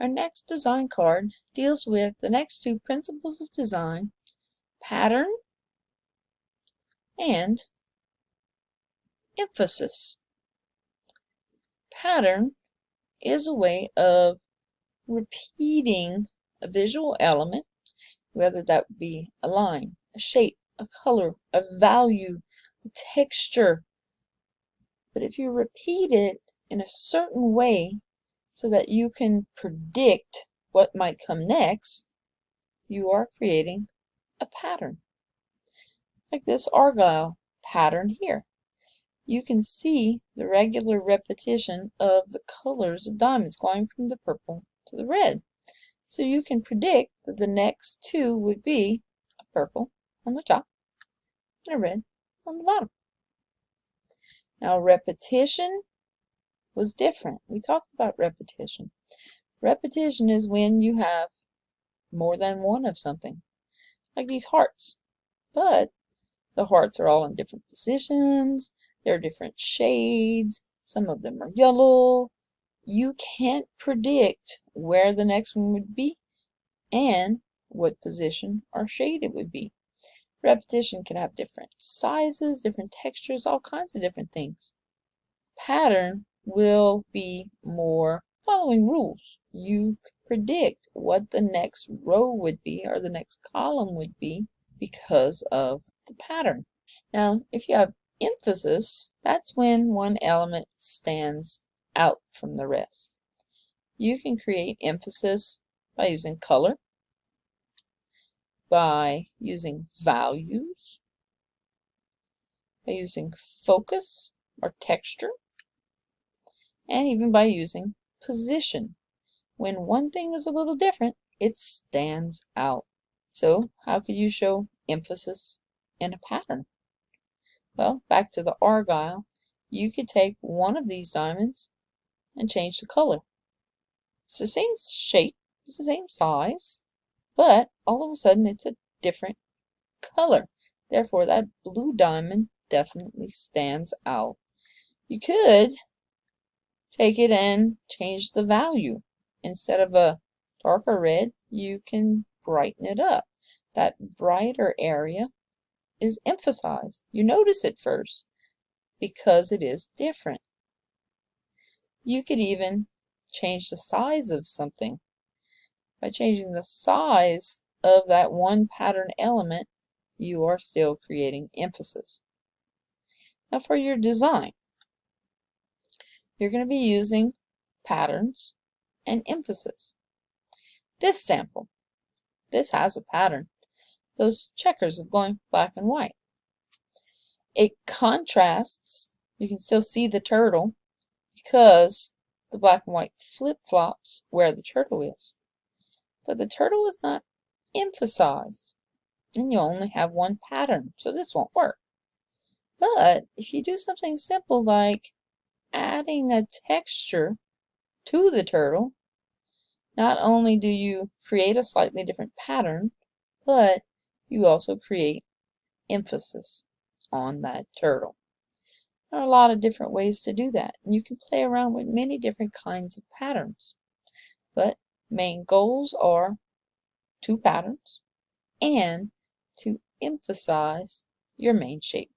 Our next design card deals with the next two principles of design: pattern and emphasis. Pattern is a way of repeating a visual element, whether that be a line, a shape, a color, a value, a texture. But if you repeat it in a certain way so that you can predict what might come next, you are creating a pattern. Like this Argyle pattern here. You can see the regular repetition of the colors of diamonds going from the purple to the red. So you can predict that the next two would be a purple on the top and a red on the bottom. Now repetition was different. We talked about repetition. Repetition is when you have more than one of something, like these hearts. But the hearts are all in different positions. They're different shades. Some of them are yellow. You can't predict where the next one would be and what position or shade it would be. Repetition can have different sizes, different textures, all kinds of different things. Pattern will be more following rules. You predict what the next row would be or the next column would be because of the pattern. Now, if you have emphasis, that's when one element stands out from the rest. You can create emphasis by using color, by using values, by using focus or texture, and even by using position. When one thing is a little different, it stands out. So, how could you show emphasis in a pattern? Well, back to the Argyle, you could take one of these diamonds and change the color. It's the same shape, it's the same size, but all of a sudden it's a different color. Therefore, that blue diamond definitely stands out. You could take it and change the value. Instead of a darker red, you can brighten it up. That brighter area is emphasized. You notice it first because it is different. You could even change the size of something. By changing the size of that one pattern element, you are still creating emphasis. Now for your design, you're going to be using patterns and emphasis. This sample, this has a pattern. Those checkers of going black and white. It contrasts. You can still see the turtle because the black and white flip-flops where the turtle is. But the turtle is not emphasized. And you only have one pattern, so this won't work. But if you do something simple like adding a texture to the turtle, not only do you create a slightly different pattern, but you also create emphasis on that turtle. There are a lot of different ways to do that, and you can play around with many different kinds of patterns. But main goals are two patterns and to emphasize your main shape.